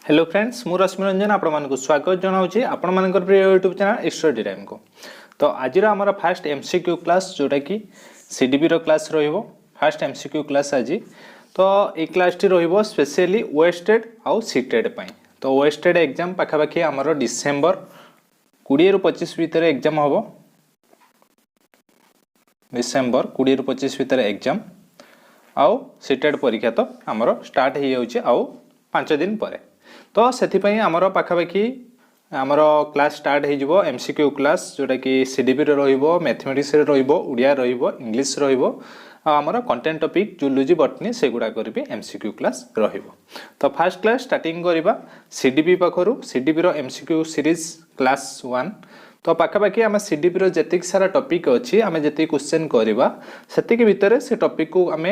Hello friends मु रश्मि रंजन आपण स्वागत जनाऊँगी आपण मान प्रिय यूट्यूब चैनल स्टडी टाइम को। तो आज आमर फास्ट एमसीक्यू क्लास जोटा कि सीडीबी रो क्लास रहिबो। फास्ट एमसीक्यू क्लास आज तो ये क्लास टी रहिबो स्पेशली वेस्टेड आउ सीटेड पई। तो वेस्टेड एग्जाम पाखापाखि आमर डिसेम्बर 20 ରୁ 25 भितर एग्जाम हम। डिसेम्बर 20 ରୁ 25 भितर एग्जाम आउ सीटेड परीक्षा तो आमर स्टार्ट हो जाउची आउ 5 दिन पर। तो से आमर पाखापाखि आमर क्लास स्टार्ट हो एमसीक्यू क्लास जोटा कि सीडीबी रो मैथमेटिक्स रो उड़िया रो इंग्लिश रो आमर कंटेंट टॉपिक जूलॉजी बॉटनी से गुड़ा भी एमसीक्यू क्लास रहिबो। तो फर्स्ट क्लास स्टार्टिंग करबा सीडीबी पाखरु सीडीबी रो एमसीक्यू सीरीज क्लास 1। तो पाखापाखि आम सीडीबी रो जतिक सारा टॉपिक अच्छी आम जी क्वेश्चन करवा सेतिक भितर से टॉपिक को आम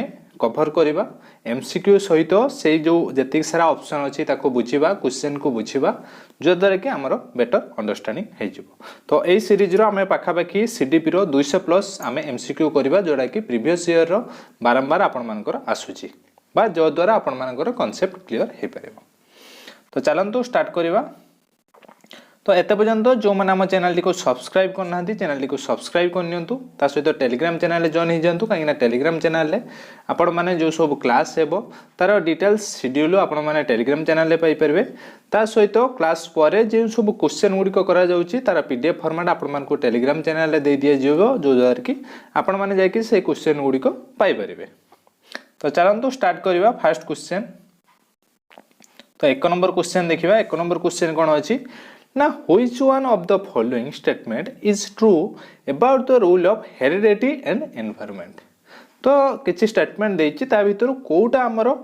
कभर करवा एमसीक्यू सहित से जो जतिक सारा ऑप्शन अच्छी ताको बुझीबा क्वेश्चन को बुझीबा जो द्वारा कि आमर बेटर अंडरस्टैंडिंग हो। तो यही सीरीज रो आम पाखापाखि सीडीपी रो 200+ आम एमसीक्यू करवा जोड़ा कि प्रीवियस ईयर रो बारंबार आपण मानकर आसुची बा जो द्वारा आपण मानकर कॉन्सेप्ट क्लियर हो पारे। तो चलंतु स्टार्ट करवा। तो एत पर्यंत जो मैंने आम चैनल को सब्सक्राइब करना चैनल को सब्सक्राइब करनियंतु ता सहित टेलीग्राम चैनल जॉइन हो जातु कहीं टेलीग्राम चैनल आपण मैंने जो सब क्लास हेबो तार डिटेल्स शेड्यूल आपण मैंने टेलीग्राम चैनल पाई परिबे। ता सहित क्लास पर जो सब क्वेश्चन गुड़िक करा जाउची तार पीडीएफ फॉर्मेट आपण मानकु टेलीग्राम चैनल दे दिया जिवो जो द्वारा कि आपण मैंने जाकि से क्वेश्चन गुड़िक पाई परिबे। तो चलंतु स्टार्ट करवा फर्स्ट क्वेश्चन। तो 1 नंबर क्वेश्चन देखिबा। 1 नंबर क्वेश्चन कोन अछि ना which one of the following statement is true about the role of heredity and environment। तो किसी स्टेटमेंट देछि ता भीतर कोटा हमरो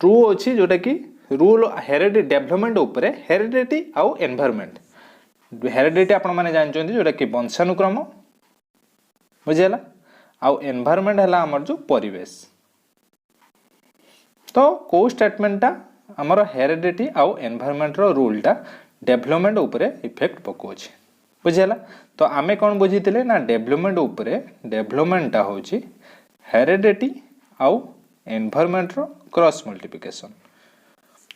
ट्रू अछि जोटा कि रूल हेरिडिटी डेवलपमेंट ऊपर हेरिडिटी आउ एनवायरनमेंट। हेरिडिटी आपण माने जानचोंती जोटा कि वंशानुक्रम बुझियला आउ एनवायरनमेंट हला हमर जो परिवेश। तो को स्टेटमेंटटा हमरो हेरिडिटी आउ एनवायरनमेंट रो रूलटा डेवलपमेंट उपरे इफेक्ट पकोछि बुझियला। तो आमे कोन बुझितिले ना डेवलपमेंट उपरे डेवलपमेंट ता होछि हेरिडिटी आउ एनवायरनमेंट रो क्रॉस मल्टीप्लिकेशन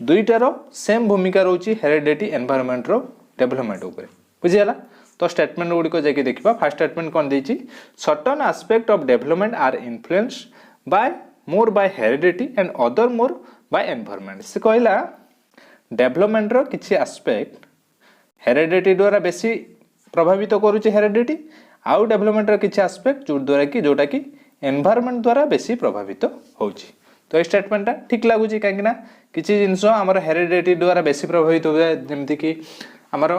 दुईटारो सेम भूमिका रहउछि हेरिडिटी एनवायरनमेंट रो डेवलपमेंट उपरे बुझियला। तो स्टेटमेंट गुडी को जाके देखिबा। फर्स्ट स्टेटमेंट कोन देछि certain aspect of development are influenced by more by heredity and other more by environment. से कहला डेवलपमेंट रो किछि एस्पेक्ट हेरिडिटी द्वारा बेसी प्रभावित करूछि हेरिडिटी आउ डेवलपमेंट रो किछि एस्पेक्ट जो द्वारा कि जोटा कि एनवायरनमेंट द्वारा बेसी प्रभावित होछि। तो स्टेटमेंट ठीक लागुछि काहे ना किछि जिंसो हमर हेरिडिटी द्वारा बेसी प्रभावित होय जेमति कि हमर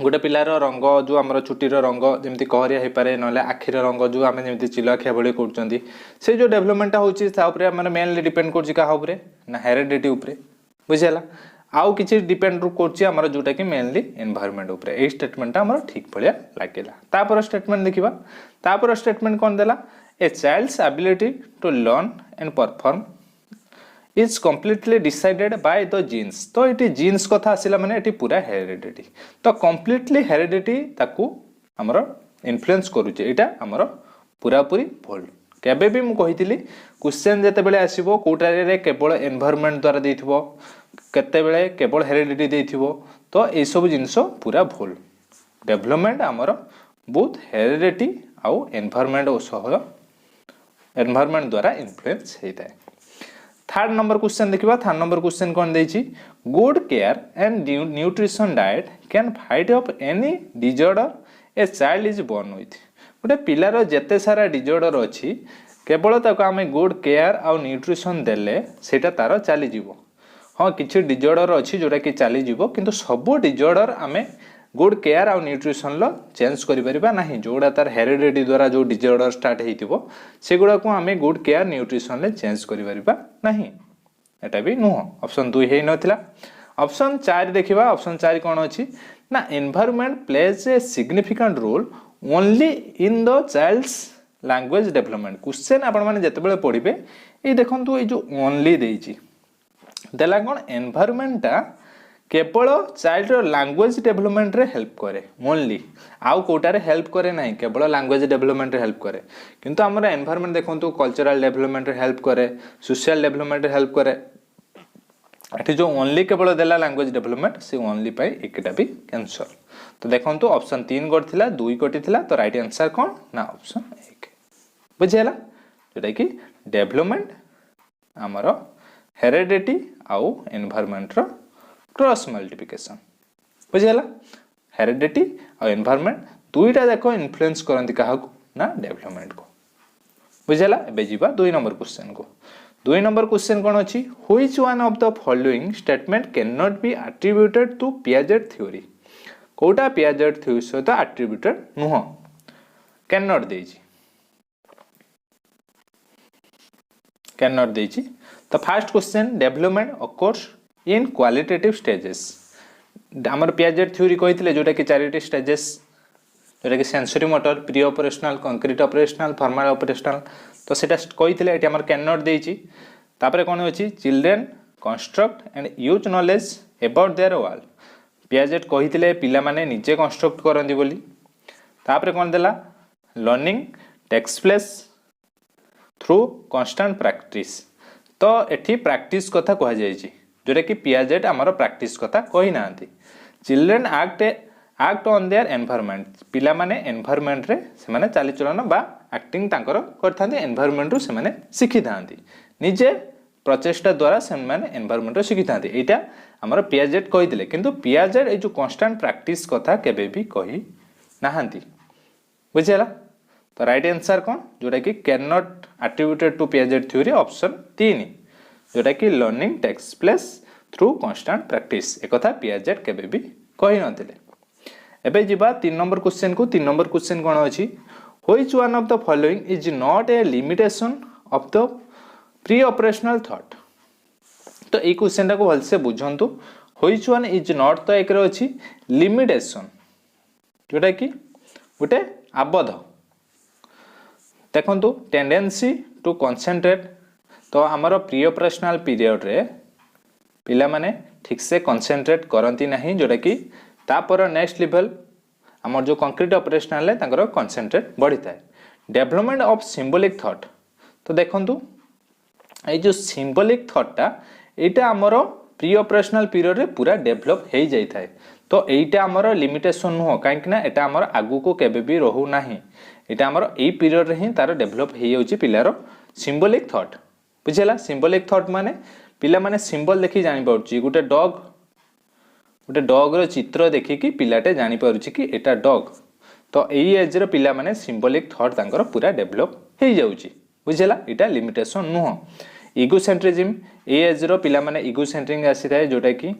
गोटे पिलार रंग जो हमर चुटीर रंग जेमति कहरिया हे पारे नले आखिर रंग जो आमे जेमति चिलाखिया भली करचंती से जो डेवलपमेंट होछि ता ऊपर हमर मेनली डिपेंड करछि का ऊपर ना हेरिडिटी ऊपर बुझियला आउ किछि डिपेंड करछि हमर जोटा कि मेनली एनवायरनमेंट ऊपर। ए स्टेटमेंट हमर ठीक भलिया लागिला। तापर स्टेटमेंट देखिबा। तापर स्टेटमेंट कोन देला a child's ability to learn and perform is completely decided by the genes. तो एटी जीन्स कथा आसिला माने एटी पूरा हेरिडिटी। तो कंप्लीटली हेरिडिटी ताकू हमर इन्फ्लुएंस करूची एटा हमर पूरा पूरी भूल। केबे भी मु कहितली क्वेश्चन जते बेले आसीबो कोटारे रे केवल एनवायरनमेंट द्वारा देथिबो केते बेले केवल हेरिडिटी देथिबो तो ए सब जिंस पूरा भूल। डेवलपमेंट हमर बहुत हेरिडिटी आउ एनवायरनमेंट सह एनवायरनमेंट द्वारा इन्फ्लुएंस हेताय। थर्ड नंबर क्वेश्चन देखिबा। थर्ड नंबर क्वेश्चन कोन देछि good care and nutrition diet can fight off any disorder a child is born with. गोटे पिलार जेते सारा डिसऑर्डर अछि केवल ताको आमे गुड केयर आउ न्यूट्रिशन देले सेटा तार चली जीवो। हाँ किछि डिसऑर्डर अछि जोटा कि चली जीवो किंतु सब डिसऑर्डर आमे गुड केयर आउ न्यूट्रिशन लो चेंज करि परिबा नाही। जोडा तार हेरिडिटी द्वारा जो डिसऑर्डर स्टार्ट हेतिबो सेगुडा को आमे गुड केयर न्यूट्रिशन ले चेंज करि परिबा नाही। एटा भी नुह ऑप्शन 2 हे नथिला। ऑप्शन 4 देखिबा। ऑप्शन 4 कोन अछि ना environment plays a significant role only in the child's language development. Question आपण माने जते बेले पढिबे ए देखंतु ए जो ओनली देइछि देला कोन एनवायरनमेंट ता केवल चाइल्ड लैंग्वेज डेवलपमेंट रे हेल्प करे ओनली आउ कोटारे हेल्प करे नाही केवल लैंग्वेज डेवलपमेंट रे हेल्प करे किंतु हमर एनवायरनमेंट देखंतु कल्चरल डेवलपमेंट रे हेल्प करे सोशल डेवलपमेंट रे हेल्प करे एठी जो ओनली केवल देला लैंग्वेज डेवलपमेंट से ओनली पाई एकटा भी कैंसर। तो देखंतु ऑप्शन 3 करथिला 2 कटिथिला तो राइट आंसर कोन ना ऑप्शन 1 बुझियला जोटा कि डेवलपमेंट हमरो हेरिडिटी आउ एनवायरनमेंट रो क्रॉस मल्टीप्लिकेशन बुझियला हेरिडिटी आउ एनवायरनमेंट दुईटा देखो इन्फ्लुएंस करंती काहाकू ना डेवलपमेंट को बुझियला। एबे जीवा 2 नंबर क्वेश्चन को 2 नंबर क्वेश्चन कौन अच्छी which one of the following statement can not be attributed to Piaget theory कोटा पियाजेट थ्योरी सहित एट्रिब्यूटेड नुह कैन नॉट देजी कैन नॉट देजी। तो first question development occurs in qualitative stages हमर पियाजेट थ्योरी कहितले जोटा कि चारिटी स्टेजेस जोटा कि sensory motor pre operational concrete operational formal operational तो सेटा कहितले एटी हमर कैन नॉट देजी। तापर कोन अछि children construct and use knowledge about their world Piaget कहितले पिला माने निजे कंस्ट्रक्ट करंदी बोली। तापर कोन देला learning takes place through constant practice तो एठी प्रैक्टिस कथा कह जायछि जोटा कि पियाजेट हमर प्रैक्टिस कथा कहि नांती। Children act on their environment पिला माने एनवायरनमेंट रे से माने चाली चलन बा एक्टिंग तांकर करथांती एनवायरनमेंट रु से माने सिखि थांती निजे प्रचेष्टा द्वारा से माने एनवायरनमेंट रो सिखि थांती। एटा हमर पियाजेट कहि दिले किंतु पियाजेट ए जो कांस्टेंट प्रैक्टिस कथा केबे भी कहि नाहंती बुझियला। तो राइट आंसर कोन जोटा कि can not attributed to Piaget theory option 3 जोटा कि learning takes place through constant practice एक कथा पियाजेट केबे भी कहि नथिले। एबे जीवा 3 नंबर क्वेश्चन को 3 नंबर क्वेश्चन कोन अछि which one of the following is not a limitation of the pre operational thought. तो ए क्वेश्चन को भल से बुझंतु व्हिच वन इज नॉट तो एक रे अछि लिमिटेशन जोटा कि गुटे आबद्ध देखंतु टेंडेंसी टू कंसंट्रेट तो हमर प्री ऑपरेशनल पीरियड रे पिला माने ठीक से कंसंट्रेट करंती नहीं जोटा कि तापर नेक्स्ट लेवल हमर जो कंक्रीट ऑपरेशनल है तांकर कंसंट्रेट बढ़ी थाए। डेवलपमेंट ऑफ सिंबॉलिक थॉट तो देखंतु ए जो सिंबॉलिक थॉटटा एटा हमर प्री ऑपरेशनल पीरियड रे पूरा डेवलप हे जाई थाए तो एटा हमर लिमिटेशन नो काहे कि ना एटा हमर आगु को केबे भी रहू नाही एटा हमर ए पीरियड रे ही तार डेवलप हे जाउची पिलारो सिंबॉलिक थॉट बुझिला। सिंबॉलिक थॉट माने पिला माने सिंबल देखि जानि पड़ुची गुटे डॉग रो चित्र देखि कि पिलाटे जानि पड़ुची कि एटा डॉग तो एई एज रो पिला माने सिंबॉलिक थॉट तांकर पूरा डेवलप हे जाउची बुझिला। एटा लिमिटेशन नो इगोसेंट्रिज्म ए एज रो पिला माने इगोसेंट्रिक आसी थाए जोटा कि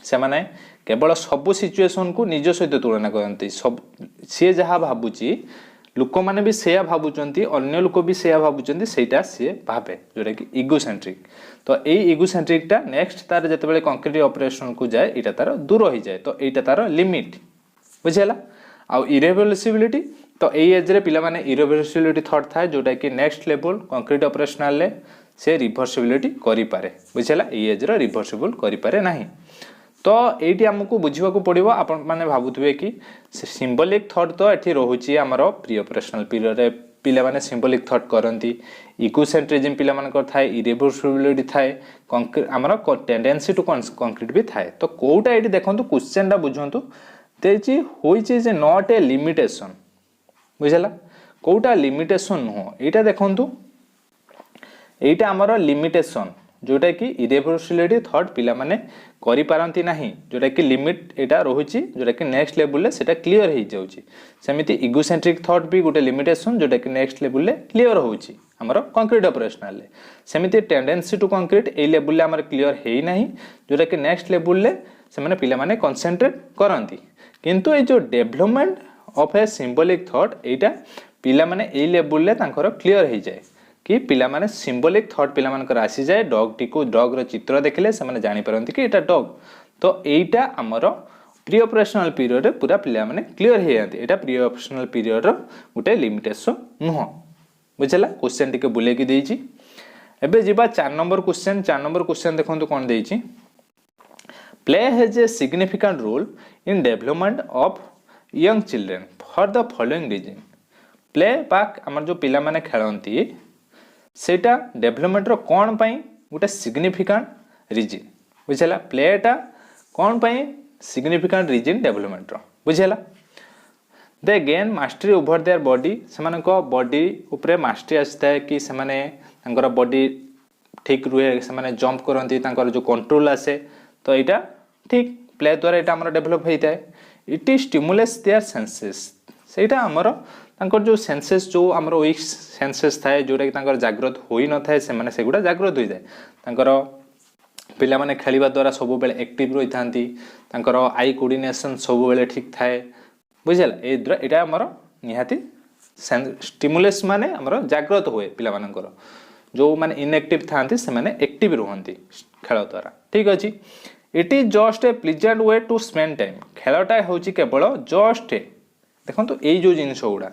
से माने केवल सब सिचुएशन को निज सहित तुलना करती सब सी जहाँ भावुची लोक मैंने भी से भावुंट अन्य लोक भी से भावुं सेटा सी भावे जोटा कि इगोसेंट्रिक तो यही इगोसेंट्रिकटा नेक्स्ट तार जिते कंक्रीट ऑपरेशन को जाए यहाँ तार दूर हो जाए तो यहाँ तार लिमिट बुझेगा। आउ इरिवर्सिबिलिटी तो यही एज्रे पिला माने इरिवर्सिबिलिटी थॉट थाए जोटा कि नेक्स्ट लेवल कंक्रीट ऑपरेशनल ले से रिभर्सिबिलिटी करि पारे बुझेगा यही एज्रे रिभर्सिबल करि पारे नाही। तो ये आमको बुझा पड़ो आपण मैंने भावुए कि सिंबॉलिक थॉट तो ये रोचे आमर प्री ऑपरेशनल पीरियड पिला माने सिंबॉलिक थॉट करती इगोसेंट्रिज्म पिला मानकर थाए इरिवर्सिबिलिटी थाए आमर टेंडेंसी टू कंक्रीट भी थाए तो कोटा ये देखो क्वेश्चन टा बुझंतु देछि which is not a limitation बुझला कोटा लिमिटेशन नुह एटा देखंतु एटा आमर लिमिटेशन जोटा कि इरिवर्सिबिलिटी थॉट पिला माने करि पारंती नाही जोटा कि लिमिट एटा रहुची जोटा कि नेक्स्ट लेवल ले सेटा क्लियर हे जाउची सेमिति इगोसेंट्रिक थॉट भी गोटे लिमिटेशन जोटा कि नेक्स्ट लेवल ले क्लियर होउची हमर कंक्रीट ऑपरेशनल ले सेमिति tendency to concrete a level ले हमर क्लियर हेई नाही जोटा कि नेक्स्ट लेवल ले से माने पिला माने कंसंट्रेट करंती किंतु ए जो development of a symbolic thought एटा पिला माने ए लेवल ले तांकर क्लियर हे जाए कि पिला माने सिंबॉलिक थॉट पिला मानकर आसी जाए डॉग टी को डॉग रो चित्र देखले से माने जानि परंती कि एटा डॉग तो एटा हमर प्री ऑपरेशनल पीरियड रे पूरा पिला माने क्लियर हे जाते एटा प्री ऑपरेशनल पीरियड रो गुटे लिमिटेशन नुह बुझला। क्वेश्चन टिके बुले की देछि एबे जिबा 4 नंबर क्वेश्चन देखंतु कोन देछि play has a significant role in development of young children for the following reason play पाक हमर जो पिला माने खेलंती सेटा डेवलपमेंट रो कोन पई गुटे सिग्निफिकेंट रिजिन बुझेला प्लेटा कौन पाई सिग्निफिकेंट रिजिन डेवलपमेंट रो बुझेला they gain mastery over their body सेमान को बॉडी ऊपर मास्टरी आस्ता है कि सेमाने तांकर बॉडी ठीक रुहे सेमाने जंप करंती तांकर जो कंट्रोल आसे तो एटा ठीक प्ले द्वारा एटा हमर डेवलप होइता है इट स्टिमुलेट्स देयर सेंसेस सेटा हमर तांकर जो सेंसेस जो हमर वीक सेंसेस थाए जोटा कि तांकर जागृत होई न थाए सेमाने सेगुडा जागृत होई जाए तांकर पिला माने खेलिबा द्वारा सब बेले एक्टिव रही थांती तांकर आई कोऑर्डिनेशन सब बेले ठीक थाए बुझेला एटा हमर निहाती स्टिमुलेस माने हमर जागृत होए पिला मानकर जो माने इनएक्टिव थांती से माने एक्टिव रहंती खेल द्वारा ठीक अछि it is just a pleasant way to spend time खेलटा होची केवल जस्ट देखो तो यही जो जिनस गुड़ा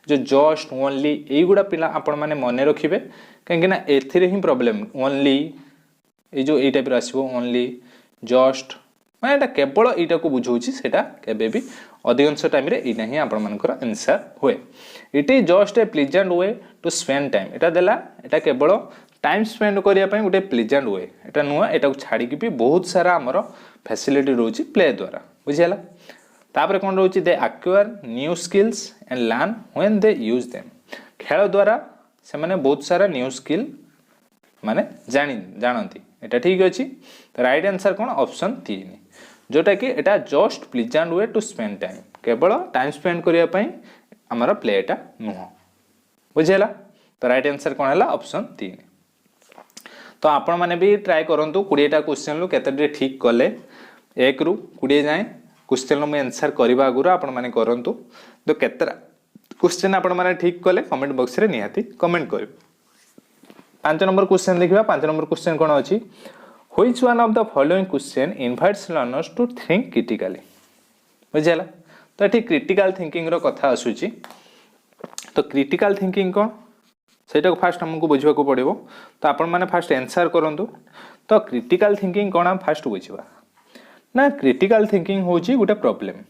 जो जस्ट ओनली यहीगुड़ा पिला आपण माने मन रखिबे कहीं ना एथिरे ही प्रॉब्लम ओनली ये जो ये टाइप आसो ओनली जस्ट मैं एटा केवल एटा को बुझाऊँ सेटा केबे भी अधिकांश टाइम रे इना ही आपण मानकर आंसर हुए it is just a pleasant way to spend time एटा देला एटा केवल टाइम स्पेंड करिया पई गोटे प्लीजेंट वे एटा नुआ एटा को छाड़ी की भी बहुत सारा हमर फैसिलिटी रोची प्ले द्वारा बुझियाला तापर कोन रोची they acquire new skills and learn when they use them खेल द्वारा से माने बहुत सारा न्यू स्किल माने जानती एटा ठीक अछि तो राइट आंसर कोन ऑप्शन 3 जोटा कि एटा just pleasant way to spend time केवल टाइम स्पेंड करिया पई हमर प्लेटा नुह बुझेला तो राइट आंसर कोन हला ऑप्शन 3 तो आपण माने भी ट्राई करंतु 20 टा क्वेश्चन लो केते ठीक कले 1 रु 20 जाए क्वेश्चन लो मैं आंसर करबा आगुरा आपण माने करंतु तो केते क्वेश्चन आपण माने ठीक कले कमेंट बॉक्स रे निहाती कमेंट करियो 5 नंबर क्वेश्चन देखिबा 5 नंबर क्वेश्चन कोन अछि which one of the following question invites learners to think critically बुझेला तो एठी क्रिटिकल थिंकिंग रो कथा आसुची तो क्रिटिकल थिंकिंग कोन सेटा को फास्ट हमको बुझवा को पड़िबो तो आपण माने फास्ट आंसर करंतु तो क्रिटिकल थिंकिंग कोन हम फास्ट बुझवा ना क्रिटिकल थिंकिंग होची गुटे प्रॉब्लम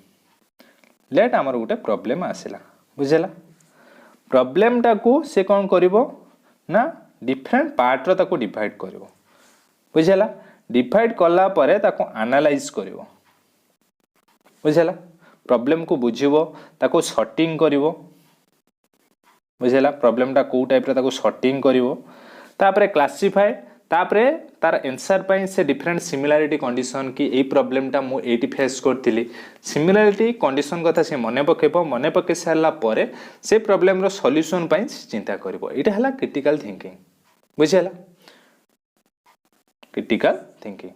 लेट हमर गुटे प्रॉब्लम आसिला बुझेला प्रॉब्लम टा को से कोन करिवो ना डिफरेंट पार्ट रो ताको डिवाइड करिवो बुझेला डिवाइड कला परे ताको एनालाइज करिवो बुझेला प्रॉब्लम को बुझिवो ताको सॉर्टिंग करिवो बुझेला प्रॉब्लम टा को टाइप रे ताको सॉर्टिंग करिवो तापरे क्लासिफाई तापरे तार आंसर पई से डिफरेंट सिमिलरिटी कंडीशन की ए प्रॉब्लम टा मु एटी फेस करथिली सिमिलरिटी कंडीशन कथा से मने पके सारला परे से प्रॉब्लम रो सॉल्यूशन पई चिंता करिवो एटा हला क्रिटिकल थिंकिंग बुझेला क्रिटिकल थिंकिंग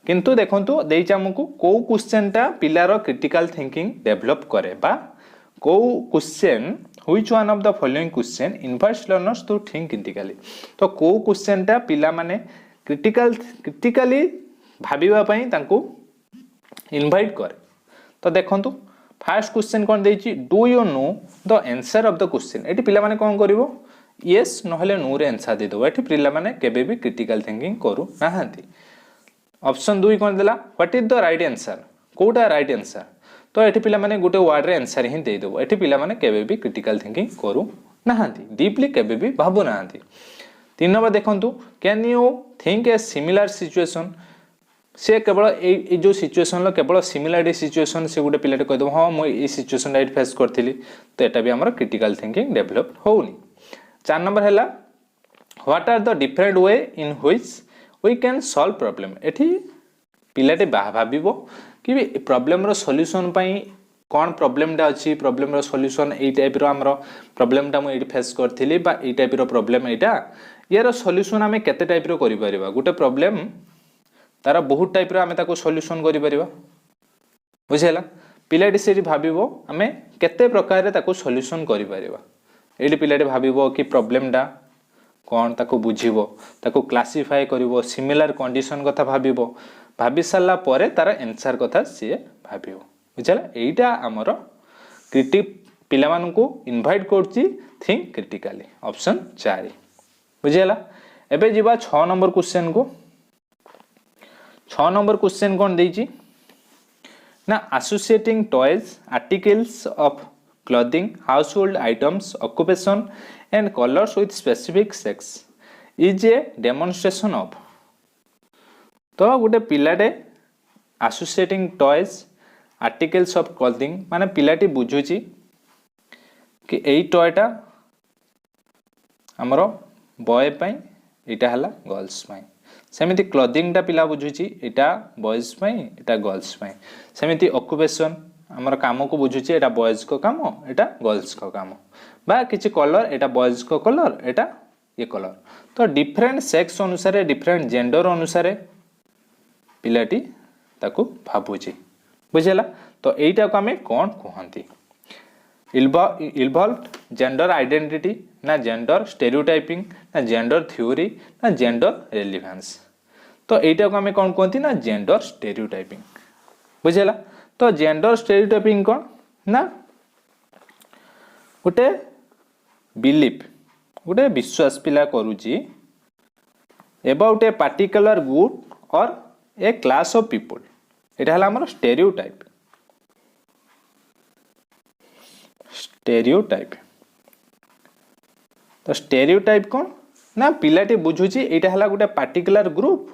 किंतु देखंतु देइचा हमकु को क्वेश्चन टा पिलारो क्रिटिकल थिंकिंग डेवलप करे बा को question which one of the following question invites learners to think critically तो को क्वेश्चन टा पिला माने क्रिटिकली भाबिबा पई तांको इनवाइट करे तो देखंतु फर्स्ट क्वेश्चन कोन देइची do you know the answer of the question एटी पिला माने कोन करिवो यस नहले नो रे आंसर दे दो एटी पिला माने केबे भी क्रिटिकल थिंकिंग करू नाहंती ऑप्शन 2 कोन देला what is the right answer कोटा राइट आंसर तो एठी पिला माने गुटे वर्ड रे आंसर ही दे देबो एठी पिला माने केबे भी क्रिटिकल थिंकिंग करू नाहंती डीपली केबे भी भाबु नाहंती 3 नंबर देखंतु can you think a similar situation से केवल ए जो सिचुएशन लो केवल सिमिलरिटी सिचुएशन से गुटे पिलाटे कह दो हां मो ए सिचुएशन राइट फेस करथिली तो एटा भी हमर क्रिटिकल थिंकिंग डेवलप होउनी 4 नंबर हैला what are the different way in which we can solve problem एठी पिलाटे भाबिबो कि प्रॉब्लम रो सॉल्यूशन पई कोन प्रॉब्लम डा अछि प्रॉब्लम रो सॉल्यूशन ए टाइप रो हमरो प्रॉब्लम डा मु एडी फेस करथिली बा ए टाइप रो प्रॉब्लम एटा यार सॉल्यूशन हमें केते टाइप रो करि परिबा गुटे प्रॉब्लम तारा बहुत टाइप रो हमें ताको सॉल्यूशन करि परिबा बुझेला पिलाटी सेठी भाबिबो हमें केते प्रकार रे ताको सॉल्यूशन करि परिबा एडी पिलाटी भाबिबो कि प्रॉब्लम डा कोन ताको बुझिबो ताको क्लासिफाई करिवो सिमिलर कंडीशन कथा भाबिबो भाबी साला परे तार आंसर कथा से भाबिबो बुझला एटा हमरो क्रिटिक पिला मानन को इनवाइट करछि थिंक क्रिटिकली ऑप्शन 4 बुझला एबे जिबा 6 नंबर क्वेश्चन को 6 नंबर क्वेश्चन कोन देछि ना associating toys articles of clothing household items occupation and colors with specific sex is a demonstration of तो गोटे पिलाटे associating toys articles of clothing माने पिलाटी बुझुची कि एई टॉयटा हमरो बॉय पई एटा हला गर्ल्स पई सेमिति क्लॉथिंग टा पिला बुझुची एटा बॉयज पई एटा गर्ल्स पई सेमिति ऑक्युपेशन हमर काम को बुझुची एटा बॉयज को काम एटा गर्ल्स को काम बा किछि कलर एटा बॉयज को कलर एटा ये कलर तो डिफरेंट सेक्स अनुसार डिफरेंट जेंडर अनुसार पिलाटी ताकू भाबुची बुझेला तो एटा को हमें कोन कहंती इन्वॉल्व जेंडर आइडेंटिटी ना जेंडर स्टेरियोटाइपिंग ना जेंडर थ्योरी ना जेंडर रेलिवेंस तो एटा को हमें कौन कहती ना जेंडर स्टेरियोटाइपिंग बुझेला तो जेंडर स्टेरियोटाइपिंग कौन ना गोटे बिलीफ गोटे विश्वास पिला करूची अबाउट ए पार्टिकुलर ग्रुप और ए क्लास ऑफ पीपल एटा हला हमर स्टेरियोटाइप स्टेरियोटाइप तो स्टेरियोटाइप कौन ना पिलाटी बुझुची एटा हला गोटे पार्टिकुलर ग्रुप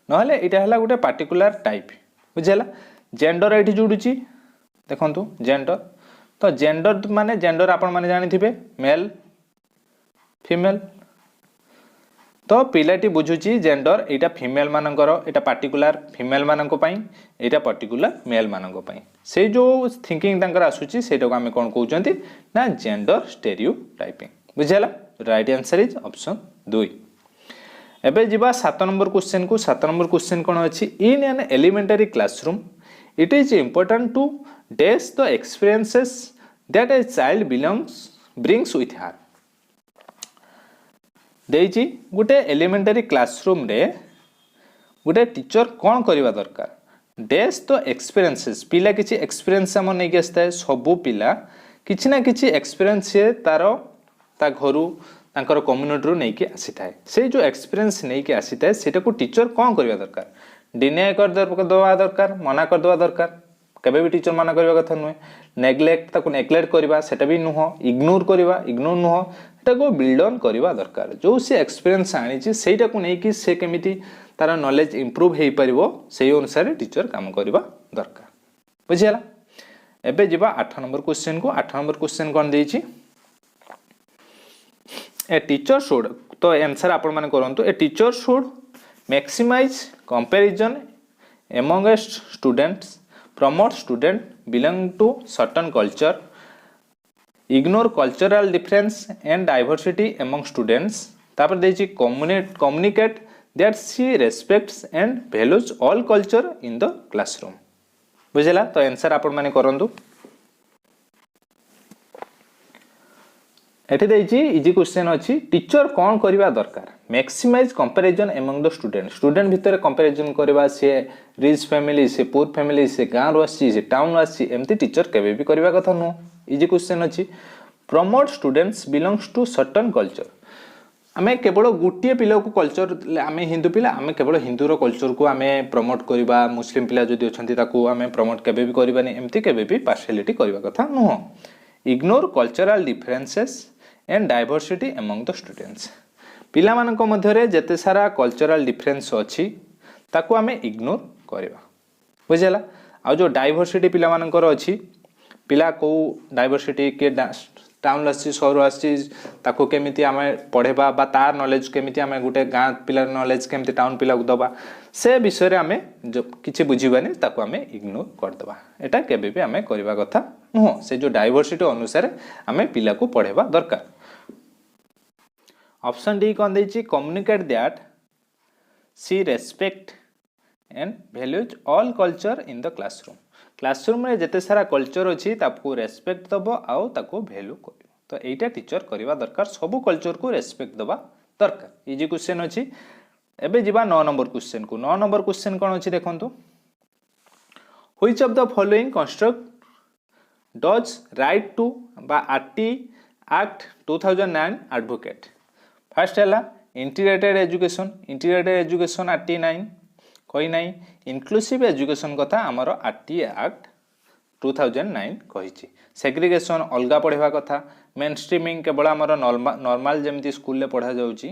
नहले एटा हला गोटे पार्टिकुलर टाइप बुझेला जेंडर एठी जोडुची देखंतु जेंडर तो जेंडर माने जेंडर आपण माने जानि थिबे मेल फीमेल तो पिलाटी बुझुची जेंडर एटा फीमेल मानकर एटा पार्टिकुलर फीमेल मानक पई एटा पर्टिकुलर मेल मानक पई से जो थिंकिंग तांकर आसुची सेटा को हमें कोन कहउचंती ना जेंडर स्टेरियोटाइपिंग बुझेला राइट आंसर इज ऑप्शन 2 एबे जिबा 7 नंबर क्वेश्चन को 7 नंबर क्वेश्चन कोन अछि in an elementary classroom it is important to dash the experiences that a child brings with her देइची गोटे एलिमेंटरी क्लासरूम रे गोटे टीचर कौन करवा दरकार डैश तो एक्सपीरियंसेस पिला किछि एक्सपीरियंस हम नै के आस्ता है सबु पिला किछि ना किछि एक्सपीरियंस से तारो ता घरु तांकर कम्युनिटी रो नै के आसीथाय से जो एक्सपीरियंस नै के आसीथाय सेटा को टीचर कौन करवा दरकार डिनाय कर दवा दरकार मना कर दवा दरकार केबे भी टीचर मना करबा कथा नुहे नेग्लेक्ट ताको नेग्लेक्ट करबा सेटा भी नुह इग्नोर नुह एटा को बिल्ड ऑन करबा दरकार जो से एक्सपीरियंस आनी छि सेटा को नै कि से केमिति तार नॉलेज इंप्रूव हेई परिबो सेही अनुसार टीचर काम करबा दरकार बुझियला एबे जिबा 8 नंबर क्वेश्चन को 8 नंबर क्वेश्चन कोन देई छि ए टीचर शुड तो आंसर आपण माने करंतु a teacher should maximize comparison amongst students promote student belong to certain culture ignore cultural difference and diversity among students तापर देछि communicate that she respects and values all culture in the classroom बुझला तो answer आपण माने करंतु एठी देछि easy question अछि टीचर कोन करबा दरकार maximize comparison among the student भितर कंपैरिजन करबा से रिच फैमिली से पुअर फैमिली से गांव रो आसी से टाउन रो आसी एम्ति टीचर केबे भी करबा कथा नो इजी क्वेश्चन अछि promote students belongs to certain culture आमे केवल गुटिए पिला को कल्चर आमे हिंदू पिला आमे केवल हिंदू रो कल्चर को आमे प्रमोट करबा मुस्लिम पिला जदि अछंती ताको आमे प्रमोट केबे भी करबानी एम्ति केबे भी पार्शियलिटी करबा कथा no ignore cultural differences and diversity among the students पिला मानक मध्यरे जेते सारा कल्चरल डिफरेंस अछि ताको आमे इग्नोर करबा बुझला आ जो डाइवर्सिटी पिला मानकर अछि पिला को डाइवर्सिटी के टाउन आसी शहर आसी ताको केमिति आमे पढेबा बा तार नॉलेज केमिति आमे गुटे गां पिला नॉलेज केमिति टाउन पिला को दबा से विषय रे आमे जो किछि बुझिबानी ताको आमे इग्नोर कर दबा एटा केबे भी आमे करबा कथा नो से जो डाइवर्सिटी अनुसार आमे पिला को पढेबा दरकार ऑप्शन डी कौन देछि communicate that she respect and values all culture in the classroom रे जेते सारा कल्चर अछि ताको रेस्पेक्ट दबो आउ ताको वैल्यू करबो तो एटा टीचर करबा दरकार सब कल्चर को रेस्पेक्ट दबा दरकार इजी क्वेश्चन अछि एबे जिबा 9 नंबर क्वेश्चन को 9 नंबर क्वेश्चन कोन अछि देखंतु which of the following construct does right to बा आरटी एक्ट 2009 एडवोकेट फर्स्ट है इंटीग्रेटेड एजुकेशन आरटी 9 कही नहीं इनक्लूसिव एजुकेशन कथा आमर आरटी एक्ट 2009 कही सेग्रीगेशन अलगा पढ़ा कथा मेन स्ट्रीमिंग केवल आमर नॉर्मल जमती स्कूल पढ़ा जाउची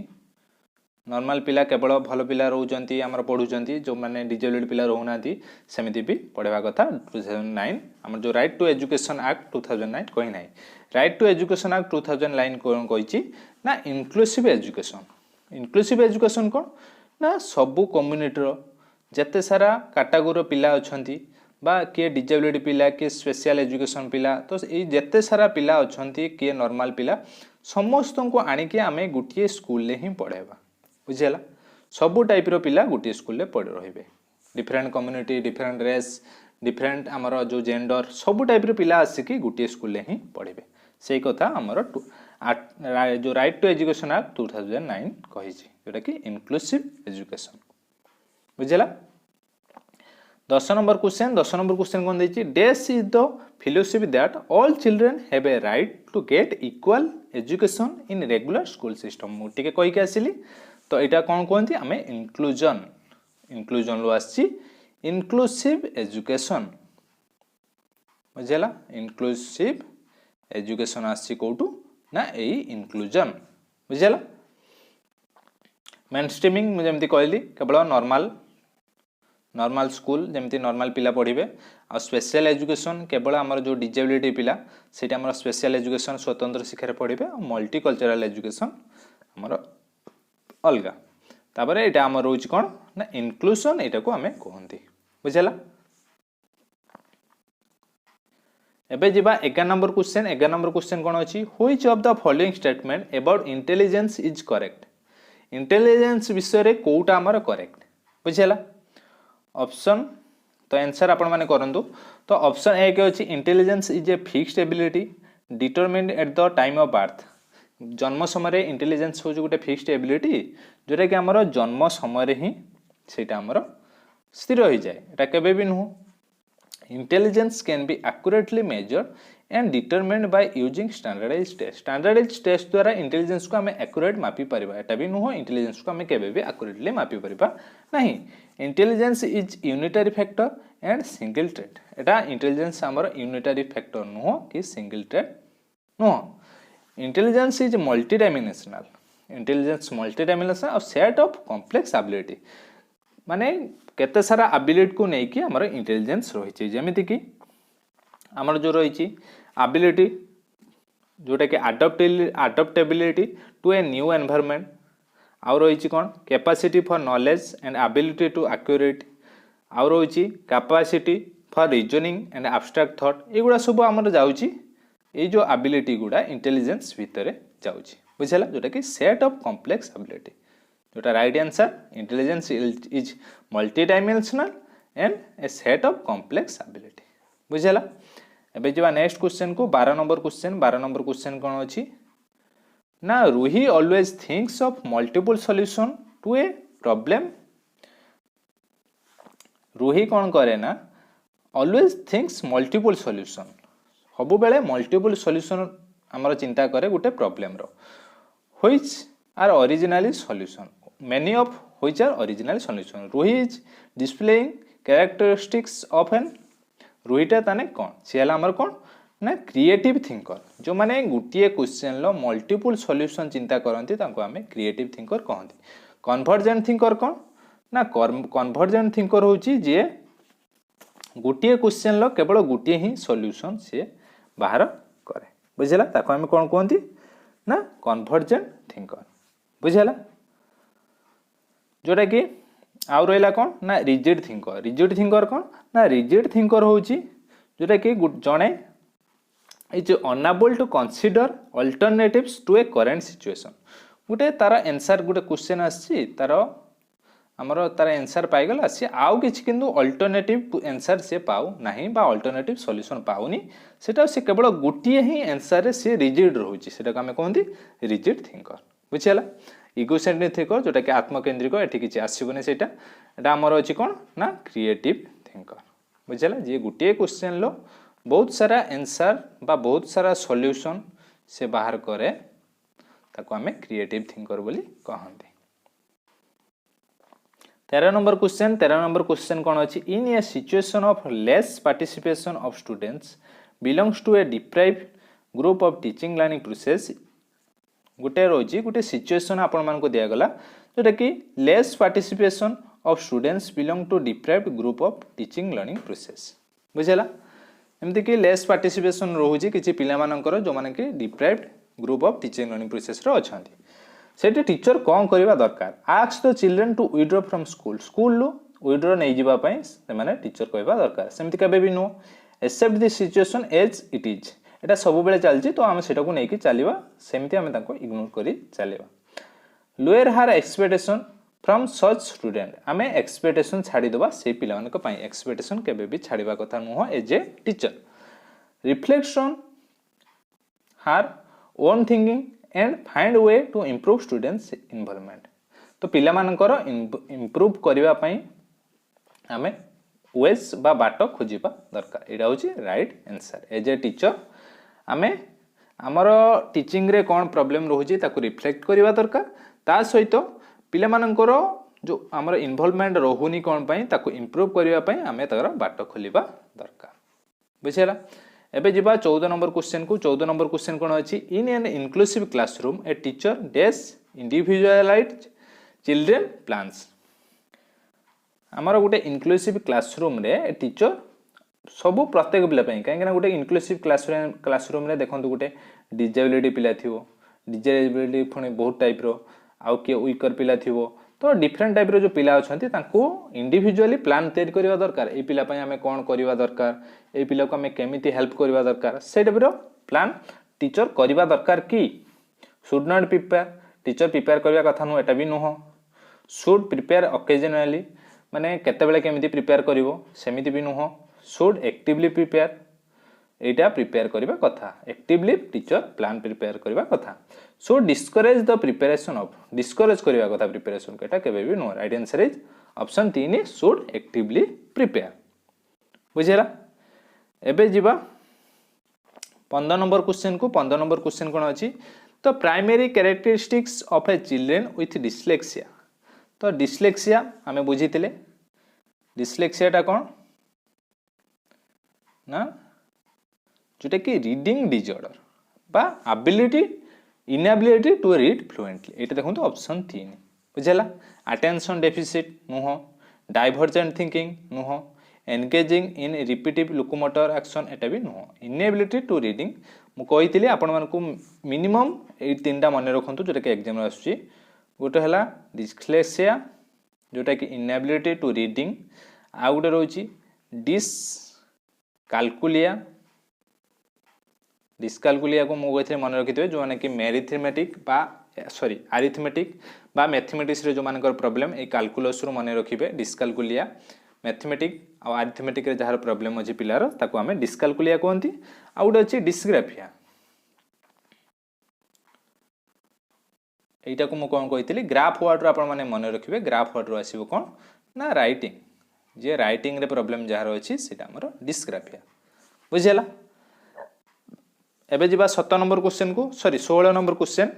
नॉर्मल पिला केवल भल पिला रोचंती आमर पढ़ुचंती जो माने डिजेबल्ड पिला रहउनांती सेमिति भी पढ़ेवा कथा 2009 आमर जो राइट टू एजुकेशन एक्ट 2009 कहि नाही राइट टू एजुकेशन एक्ट 2009 कोन कहिची ना इनक्लूसिव एजुकेशन कोन ना सबु कम्युनिटी रो जते सारा कैटेगरी पिला अछंती बा किए डिजेबल्ड पिला किए स्पेशल एजुकेशन पिला तो ये जते सारा पिला अछंती किए नॉर्मल पिला समस्त को आनिके आमे गुटिए स्कूल ले ही पढ़ेबा बुझेला सबु टाइप रो पिला गुटिए स्कूल ले पढ़ रहिबे different community different race different हमर जो जेंडर सबु टाइप रो पिला आसिकी गुटिए स्कूल ले ही पढ़िबे सेही कथा हमर जो राइट टू एजुकेशन एक्ट 2009 कहिछि जोटा कि इनक्लूसिव एजुकेशन बुझेला 10 नंबर क्वेश्चन कोन देछि this is the philosophy that all children have a right to get equal education in regular school system मु टिके कहि के आसिली तो एटा कोन कोनती हमें इंक्लूजन लो आछि इनक्लूसिव एजुकेशन बुझेला इनक्लूसिव एजुकेशन आछि कोटू ना एई इंक्लूजन बुझेला मेन स्ट्रीमिंग मु जेमति कहली केवल नॉर्मल स्कूल जेमति नॉर्मल पिला पढ़िबे आ स्पेशल एजुकेशन केवल हमर जो डिजेबिलिटी पिला सेटा हमर स्पेशल एजुकेशन स्वतंत्र शिक्षा रे पढ़िबे आ मल्टीकल्चरल एजुकेशन हमर अलगा तापर एटा हमर रोच कोन ना इंक्लूजन एटा को हमें कहंती बुझेला एबे जिबा 11 नंबर क्वेश्चन कोन अछि which of the following statement about intelligence is correct intelligence विषय रे कोउटा हमर करेक्ट बुझेला ऑप्शन तो आंसर आपण माने करंतु तो ऑप्शन ए के अछि intelligence is a fixed ability determined at the time of birth जन्म समय इंटेलिजेंस हो गोटे फिक्स्ड एबिलिटी जोटा कि हमर जन्म समय ही सेटा हमर स्थिर हो जाए एटा केबे भी नुह intelligence can be accurately measured and determined by using standardised test द्वारा इंटेलिजेंस को हमें एक्यूरेट मापी परिबा एटा भी नुह इंटेलिजेंस को हमें केबे भी एक्यूरेटली मापी परिबा नहीं intelligence is unitary factor and single trait एटा इंटेलिजेंस हमर यूनिटरी फैक्टर नुह कि सिंगल ट्रेड नुह इंटेलिजेंस इज मल्टीडायमेंशनल और सेट ऑफ कॉम्प्लेक्स एबिलिटी माने केते सारा एबिलिटी को नै कि हमर इंटेलिजेंस रही छै जेमिति कि हमर जो रही छी एबिलिटी जोटा कि adaptability to a new environment आउ रही छी कोन capacity for knowledge and ability to accurate आउ रही छी capacity for reasoning and abstract thought एगुडा सब हमर जाउची ये जो एबिलिटी गुडा इंटेलिजेंस भितर जाउची बुझला जोटा कि सेट ऑफ कॉम्प्लेक्स एबिलिटी जोटा right answer intelligence is multi dimensional and A set of complex ability बुझला एबे जबा नेक्स्ट क्वेश्चन को 12 नंबर क्वेश्चन कोन अछि ना Ruhi always thinks of multiple solution to a problem Ruhi कोन करे ना ऑलवेज थिंक्स मल्टीपल सॉल्यूशन सबु बेले मल्टीपल सॉल्यूशन हमर चिंता करे गुटे प्रॉब्लम रो which are originally solution many of which are original solution Ruhi is displaying characteristics of an रूहीटा ताने कोन सियाला हमर कोन ना क्रिएटिव थिंकर जो माने गुटिए क्वेश्चन लो मल्टीपल सॉल्यूशन चिंता करंती तांको हमें क्रिएटिव थिंकर कहंती कन्वर्जेंट थिंकर कोन ना कन्वर्जेंट थिंकर होची जे गुटिए क्वेश्चन लो केवल गुटिए ही सॉल्यूशन से बाहर करे बुझला ताको हम कोन कहंती ना कन्वर्जेंट थिंकर बुझला जोटा कि आउ रहिला कोन ना रिजिड थिंकर कोन ना रिजिड थिंकर होची जोटा कि जणे is unable to consider alternatives to a current situation गुटे तार आंसर गुटे क्वेश्चन आसी तार हमर तार आंसर पाइगला से आउ किछ किंतु अल्टरनेटिव आंसर से पाउ नाही बा अल्टरनेटिव सॉल्यूशन पाउनी सेटा से केवल गुटिए ही आंसर रे से रिजिड रहउची सेटा का हम कहंती रिजिड थिंकर बुझियला इगोसेंट्रिक थिंकर जोटा कि आत्मकेंद्रिक एठी किछ आसीबने सेटा एटा हमर अछि कोन ना क्रिएटिव थिंकर बुझियला जे गुटिए क्वेश्चन लो बहुत सारा आंसर बा बहुत सारा सॉल्यूशन से बाहर करे ताको हमें क्रिएटिव थिंकर बोली कहंती 13 नंबर क्वेश्चन कोन अछि in a situation of less participation of students belongs to a deprived group of teaching learning process गुटे रोजी गुटे सिचुएशन आपण मान को दिया गला जोटा कि less participation of students belong to deprived group of teaching learning process बुझेला एमती कि लेस पार्टिसिपेशन रोचे किसी पिलामानंकर जो माने कि deprived group of teaching learning process रो अछंती सेठी टीचर कौन करबा दरकार ask the children to withdraw from school school लो विथड्रॉ नै जिबा पई से माने टीचर कहबा दरकार सेमती केबे भी no accept this situation as it is एटा सब बेले चलची तो आमे सेटा को नै कि चलीबा सेमती आमे ताको इग्नोर करी चलेबा लोअर हार एक्सपेक्टेशन फ्रॉम सच स्टूडेंट आमे एक्सपेक्टेशन छाड़ी दबा से पिलामान को पई एक्सपेक्टेशन केबे भी छाड़ीबा कथा नुह as a teacher reflection her own thinking and find way to improve students involvement तो पिलामानकर इम्प्रूव करबा पई आमे वेज बा बाट खोजिबा दरकार एटा होची right answer as a teacher आमे हमर टीचिंग रे कोन प्रॉब्लम रहउची ताको रिफ्लेक्ट करबा दरकार ता सहित पिलामानकर जो हमर इन्वॉल्वमेंट रहुनी कोन पई ताको इम्प्रूव करबा पई आमे तार बाट खोलिबा दरकार बुझेला एबे जिबा 14 नंबर क्वेश्चन को 14 नंबर क्वेश्चन कोन अछि in an inclusive classroom a teacher dash individualised children plans हमर गोटे इंक्लूसिव क्लासरूम रे टीचर सब प्रत्येक पिला पई काहे गोटे इंक्लूसिव क्लासरूम रे देखंतु गोटे डिजेबिलिटी पिला थिवो डिजेबिलिटी फुणी बहुत टाइप रो आउ के वीकर पिला थिवो तो डिफरेंट टाइप रो जो पिला अछंती तांको इंडिविजुअली प्लान तैयार करबा दरकार ए पिला पई हमें कोन करबा दरकार ए पिला को हमें केमिति हेल्प करबा दरकार से टाइप रो प्लान टीचर करबा दरकार की should not prepare teacher prepare करबा कथा नु एटा भी नुह शुड प्रिपेयर ओकेजनली माने केते बेले केमिति प्रिपेयर करिवो सेमिति भी नुह शुड एक्टिवली प्रिपेयर एटा प्रिपेयर करबा कथा एक्टिवली टीचर प्लान प्रिपेयर करबा कथा so discourage the preparation of discourage करबा कथा प्रिपरेशन केटा केबे भी no right answer is option 3 should actively prepare बुझेला एबे जिबा 15 नंबर क्वेश्चन को 15 नंबर क्वेश्चन कोन अछि तो primary characteristics of a children with dyslexia तो डिस्लेक्सिया हमें बुझीतिले डिस्लेक्सिया टा कोन ना जोटा कि रीडिंग डिसऑर्डर बा ability inability to read fluently एटा देखंतु ऑप्शन 3 बुझला अटेंशन डेफिसिट नुह डाइवर्जेंट थिंकिंग नुह engaging in repetitive locomotor action एटा भी नुह इनएबिलिटी टू रीडिंग मु कहितली आपण मानकु मिनिमम ए तीनटा मन रखंतु जोटा कि एग्जाम आसुची गोटे हला डिस्लेक्सिया जोटा कि इनएबिलिटी टू रीडिंग आ गोटे रहउची डिसकाल्कुलिया डिस्काल्कुलिया को मु कहथे मन रखितबे जो माने कि मैथमेटिक बा सॉरी अरिथमेटिक बा मैथमेटिक्स रे जो मानकर प्रॉब्लम ए कैलकुलस रो मन रखिबे डिस्काल्कुलिया मैथमेटिक आ अरिथमेटिक रे जहार प्रॉब्लम अछि पिलार ताको हमें डिस्काल्कुलिया कहंती आ उडे अछि डिस्ग्राफिया एटा को मु कोन कहितली ग्राफ वर्ड रो आपण माने मन रखिबे ग्राफ वर्ड रो आसीबो कोन ना राइटिंग जे राइटिंग रे प्रॉब्लम जहार अछि सेटा हमर डिस्ग्राफिया बुझेला एबे जिबा 17 नंबर क्वेश्चन को sorry 16 number question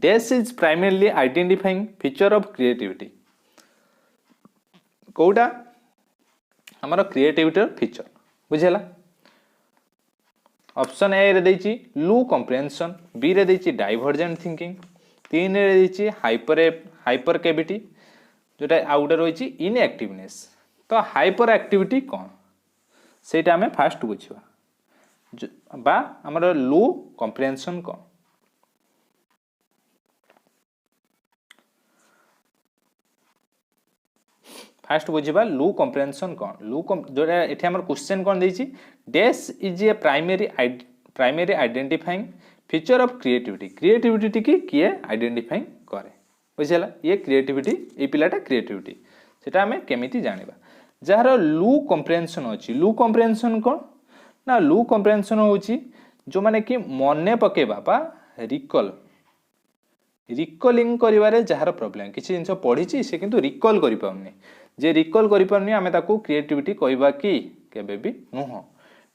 dash is primarily identifying feature of creativity कोडा हमर क्रिएटिविटी फीचर बुझेला ऑप्शन ए रे देछि लो कॉम्प्रिहेंशन बी रे देछि डाइवर्जेंट थिंकिंग 3 रे देछि हाइपर कैविटी जोटा आउट रहिछि इनएक्टिवनेस तो हाइपर एक्टिविटी कोन सेटा हमें फास्ट बुझिबा बा हमर लो कॉम्प्रिहेंशन को फास्ट बुझिबा लो कॉम्प्रिहेंशन कोन लो जोटा एठी हमर क्वेश्चन कोन देछि dash is a primary identifying feature of creativity creativity की किए आइडेंटिफाइंग करे बुझिला ये क्रिएटिविटी ए पिलाटा क्रिएटिविटी सेटा हमें केमिति जानिबा जहार लो कॉम्प्रिहेंशन अछि लो कॉम्प्रिहेंशन कोन ना लो कॉम्प्रिहेंशन होची जो माने कि मने पकेबा बा रिकॉलिंग करिवारे जहार प्रॉब्लम किछि जिंस पढिछि से किंतु रिकॉल करि पाउनी जे रिकॉल करि पाउनी हमें ताको क्रिएटिविटी कहबा कि केबे भी नुह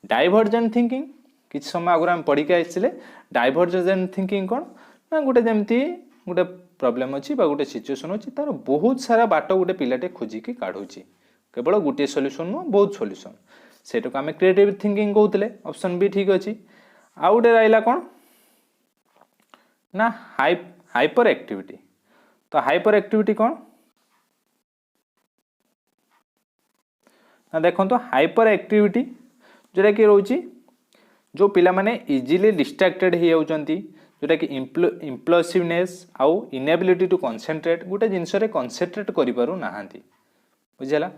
डाइवर्जेंट थिंकिंग किछि समय अगर हम पढि के आइछले डाइवर्जेंट थिंकिंग कोन ना गोटे जेमति गोटे प्रॉब्लम अछि बा गोटे सिचुएशन अछि तार बहुत सारा बाट गोटे पिलाटे खोजि के काढुछि केवल गोटे सॉल्यूशन नो बहुत सॉल्यूशन सेटा को हमें क्रिएटिव थिंकिंग कहउतले ऑप्शन बी ठीक अछि आउटे रहला कोन ना हाइपर एक्टिविटी तो हाइपर एक्टिविटी कौन ना देखो तो हाइपर एक्टिविटी जोटा कि रोची जो पिला माने इजीली डिस्ट्रैक्टेड हो जाउचंती जोटा कि इम्प्लसिवनेस आउ इनेबिलिटी टू कंसंट्रेट गोटे जिनस रे कंसंट्रेट करि पारु नाहांती बुझला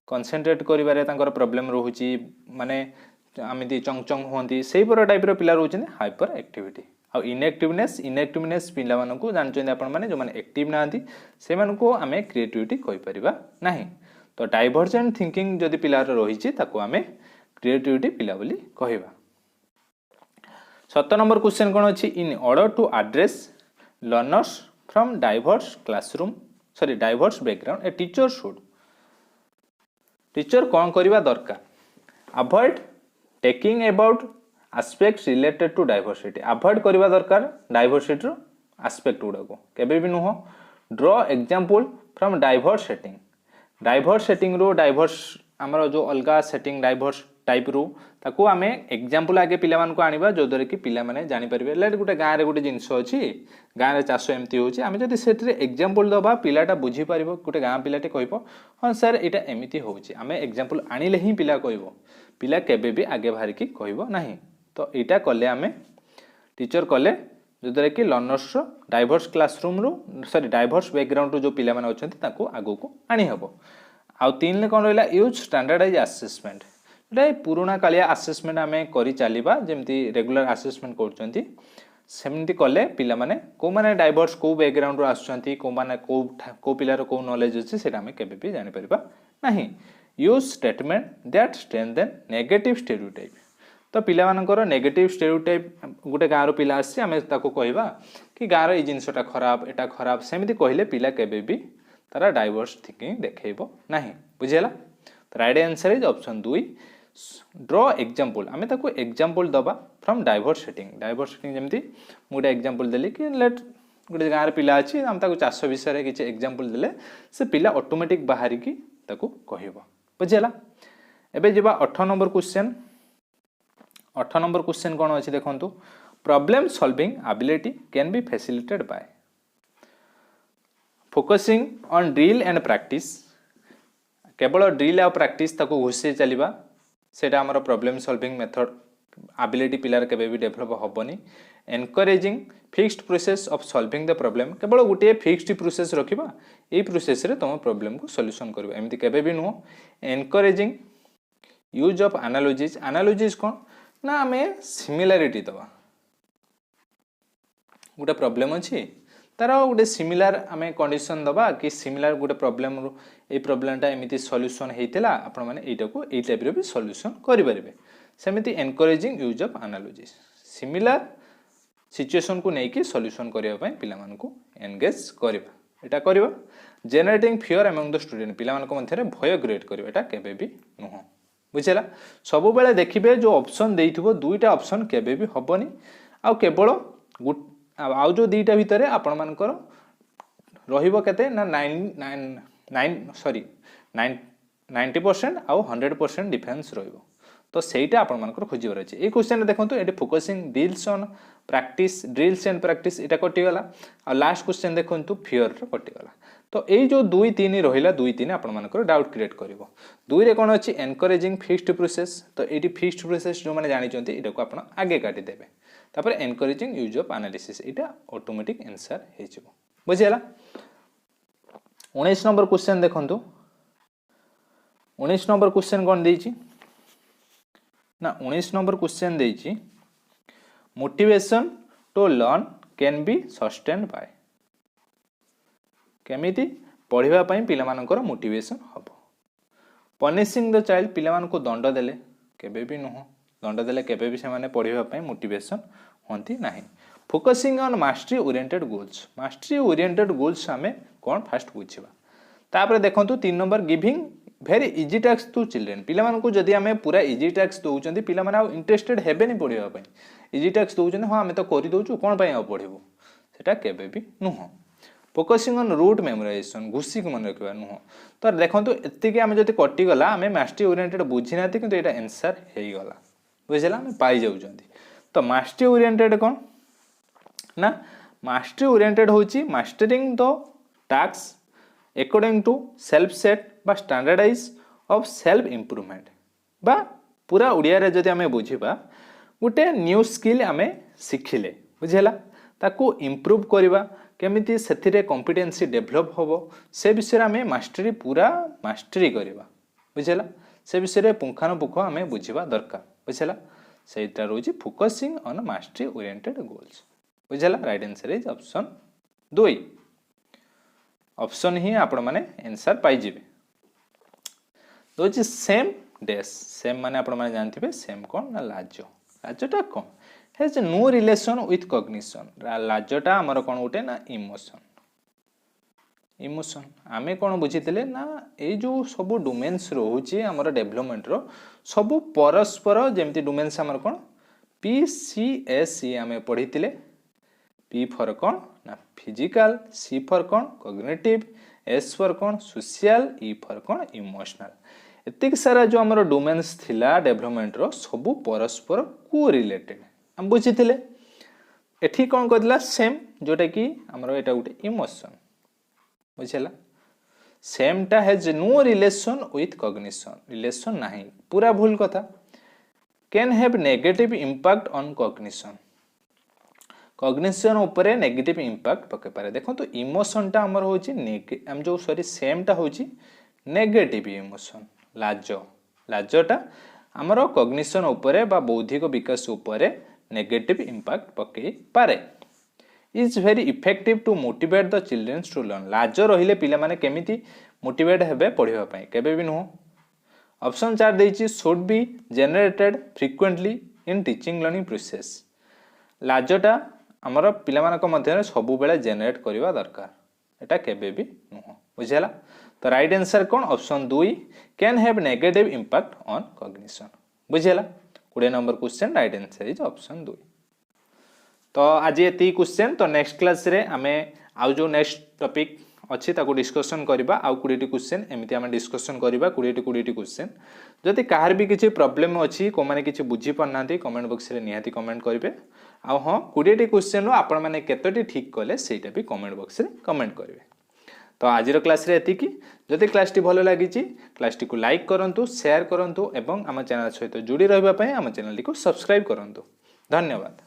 कंसंट्रेट करिबारे तांकर प्रॉब्लम रहूची माने आमिति चंग चंग होंती सेही पर टाइप रो पिला रहउछन हाइपर एक्टिविटी आ इनएक्टिवनेस पिला मानकू जानचोंदी आपण माने जो माने एक्टिव नाहांती से मानकू आमे क्रिएटिविटी कहि परिबा नाही तो डाइवर्जेंट थिंकिंग जदि पिलार रही ताको आमे क्रिएटिविटी पिला बोली कहवा 7 नंबर क्वेश्चन कौन अच्छी in order to address learners from diverse classroom sorry diverse background a teacher कौन करवा दरकार avoid taking about aspects related to diversity avoid करवा दरकार डाइवर्सिटी आस्पेक्ट गुड़ा को केबे भी नुह draw example from diverse setting रो डाइवर्स आमर जो अलगा सेटिंग डाइवर्स टाइप रू ताको आमे एग्जांपल आगे पिला मान को आनिबा जो दरे कि पिला माने जानि परिबे ले गुटे गां रे गुटे जिंस अछि गां रे चाष एमती होछि आमे जदि सेटरे एग्जांपल दबा पिलाटा बुझी परिबो गुटे गां पिलाटे कहइबो हां सर एटा एमिति होछि आमे एग्जांपल आनिले ही पिला कहइबो पिला केबे भी आगे बाहर की कहइबो नाही तो एटा कले आमे टीचर कले जो दरे कि लर्नर्स डाइवर्स क्लासरूम रू सॉरी डाइवर्स बैकग्राउंड रू जो पिला माने अछंती ताको आगो को आनी हबो आ 3 ले कोन रहला यूज स्टैंडर्डाइज असेसमेंट एटा पुराना कालिया असेसमेंट आमे करि चालिबा जेमति रेगुलर असेसमेंट करचंती सेमति कले पिला माने को माने डाइवर्स को बैकग्राउंड रो आछंती को माने को पिलार को नॉलेज अछि सेटा आमे केबे भी जानि परिबा नाही use statement that strengthen negative stereotype तो पिला मानकर नेगेटिव स्टेरियोटाइप गुटे गाँव पिला आसी आमे ताको कहबा कि गाँव ई जिनसटा खराब एटा खराब सेमति कहले पिला केबे भी तारा डाइवर्स थिंकिंग देखेइबो नाही बुझियला तो right answer is option 2 draw example आमे ताको एग्जांपल दबा फ्रॉम डाइवर्स सेटिंग जेमति मुडे एग्जांपल देली कि लेट गुटे गाँव पिला अछि हम ताको चाष विषय रे किछ एग्जांपल देले से पिला ऑटोमेटिक बाहरी की ताको कहइबो बुझियला एबे जेबा 8 नंबर क्वेश्चन कौन अच्छी देखो problem solving ability can be facilitated by focusing on drill and practice केवल ड्रिल आ प्रैक्टिस ताको घुसे चलिबा सेटा हमर प्रॉब्लम सॉल्विंग मेथड एबिलिटी पिलार केबे भी डेवलप होबनी encouraging fixed process of solving the problem केवल गोटे फिक्स्ड प्रोसेस रखिबा ए प्रोसेस रे तुम प्रॉब्लम को सॉल्यूशन करबा एमति केबे भी नुह एनकरेजिंग यूज ऑफ एनालॉजीज कौन ना आमे सिमिलारिटी दबा गोटे प्रॉब्लम अछि तार गोटे सिमिलर आमे कंडीशन दबा कि सिमिलर गोटे प्रॉब्लम रो ए प्रॉब्लमटा एमिति सॉल्यूशन हेतिला आपण माने एटा को ए टाइप रो भी सॉल्यूशन करि परिबे सेमिति encouraging use of analogies similar situation को नेकी सॉल्यूशन करिया पय पिला मान को एंगेज करबा एटा करबा generating fear among the student पिला मान को मथे भय क्रिएट करबा एटा केबे भी नुह बुझला सब बेले देखिबे जो ऑप्शन देइथिबो दुईटा ऑप्शन केबे भी हबनी आ केवल आ जो दुईटा भितरे आपण मानकर रहिबो केते ना 90% आ 100% डिफरेंस रहिबो तो सेटा आपण मानकर खोजिबर अछि ए क्वेश्चन देखंतु eighty focusing drills on practice drills and practice एटा कटि गला आ लास्ट क्वेश्चन देखंतु फियर रो कटि गला तो ये जो 2 3 रहिला 2 3 आपण मानकर डाउट क्रिएट करिवो 2 रे कोन अछि एनकरेजिंग फिक्स्ड प्रोसेस तो एटी फिक्स्ड प्रोसेस जो माने जानि चंती एटा को आपण आगे काटि देबे तापर encouraging use of analysis Etah automatic answer हे जिवो बुझियला 19 नंबर क्वेश्चन देखंतु 19 नंबर क्वेश्चन कोन देछि ना 19 नंबर क्वेश्चन देछि motivation to learn can be sustained by केमिति पढ़िबा पई पिला मानकर मोटिवेशन हबो पनिशिंग द चाइल्ड पिला मान को दंड देले केबे भी नुह दंड देले केबे भी से माने पढ़िबा पई मोटिवेशन होंती नाही focusing on mastery oriented goals हमें कोन फास्ट बुझिबा तापर देखंतु 3 number giving very easy task to children पिला मान को जदी हमें पूरा इजी टास्क दोउचंदी पिला माने इंटरेस्टेड हेबे नि पढ़िबा पई इजी टास्क दोउचंदी हां हमें तो करि दोउचु कोन पई आ पढ़िबो सेटा केबे भी नुह फोकसिंग ऑन रूट मेमोराइजेशन घुसी को मन रखबा नुह तो देखंतु एति के हमें जदी कटि गला हमें मास्टरी ओरिएंटेड बुझी नाथि किंतु एटा आंसर हेई गला बुझला हमें पाई जाउचंदी तो मास्टरी ओरिएंटेड कोन ना मास्टरी ओरिएंटेड होची mastering the task according to self set बा स्टैंडर्डाइज ऑफ सेल्फ इंप्रूवमेंट बा पूरा ओडिया रे जदि आमे बुझिबा गोटे न्यू स्किल आमे शिखिले बुझेला ताको इम्प्रूव करवा केमिति सेथिरे कॉम्पिटेंसी डेवलप होबो से विषय आमे मास्टरी पूरा मास्टरी करवा बुझेला से विषय पुंखानुपुख आमे बुझिबा दरकार बुझेला सेटा रोजी focusing on mastery oriented goals बुझेला right answer is option 2 option ही आपण माने आंसर पाई जिवे दोची सेम डेस सेम माने आपण माने जानथिबे सेम कोन ना लाजो लाजोटा कोन has no relation with cognition लाजोटा हमर कोन उठे ना इमोशन इमोशन आमे कोन बुझितले ना ए जो सब डोमेन्स रहउची हमर डेवलपमेंट रो सब परस्पर जेमति डोमेन्स हमर कोन पीसीएसई आमे पढितिले पी फॉर कोन ना फिजिकल सी फॉर कोन कॉग्निटिव एस फॉर कोन सोशल ई फॉर कोन इमोशनल एतिक सारा जो हमर डोमेन्स थिला डेवलपमेंट रो सब परस्पर को रिलेटेड हम बुझितिले एठी कोन कहदिला सेम जोटा कि हमर एटा उटे इमोशन बुझेला सेम टा has no relation with cognition relation नाही पूरा भूल कथा can have negative impact on cognition cognition ऊपर नेगेटिव इंपैक्ट पके पारे देखो तो इमोशन टा हमर होची हम जो सॉरी सेम टा होची नेगेटिव इमोशन लाजो लाजोटा हमर कॉग्निशन ऊपर बा बौद्धिक विकास ऊपर नेगेटिव इंपैक्ट पके पारे is very effective to motivate the childrens to learn लाज रहिले पिला माने केमिति मोटिवेट हेबे पढिबा पई केबे भी नुहो ऑप्शन 4 देछि should be generated frequently in teaching learning process लाजटा हमर पिला मानक मध्य सब बेले जनरेट करबा दरकार एटा केबे भी नुहो बुझेला तो right answer cone option 2 can have negative impact on cognition बुझेला 20 number question right answer is option 2 तो आज ये क्वेश्चन तो नेक्स्ट क्लास रे आमे आउ जो नेक्स्ट टॉपिक अच्छी ताको डिस्कशन करबा आउ 20 क्वेश्चन एमिति आमे डिस्कशन करबा 20 क्वेश्चन जदि काहर भी किछि प्रॉब्लम अछि को माने किछि बुझी पनांती कमेंट बॉक्स रे निहाती कमेंट करिवे आ हां 20 क्वेश्चन रो आपण माने केतोटी ठीक कले सेटा भी कमेंट बॉक्स रे कमेंट करिवे तो आज रो क्लास रे एतिकी जदि क्लास टी भलो लागि छि क्लास टी को लाइक करंतु शेयर करंतु एवं हम चैनल सहित जुड़ी रहबा पय हम चैनल टी को सब्सक्राइब करंतु धन्यवाद।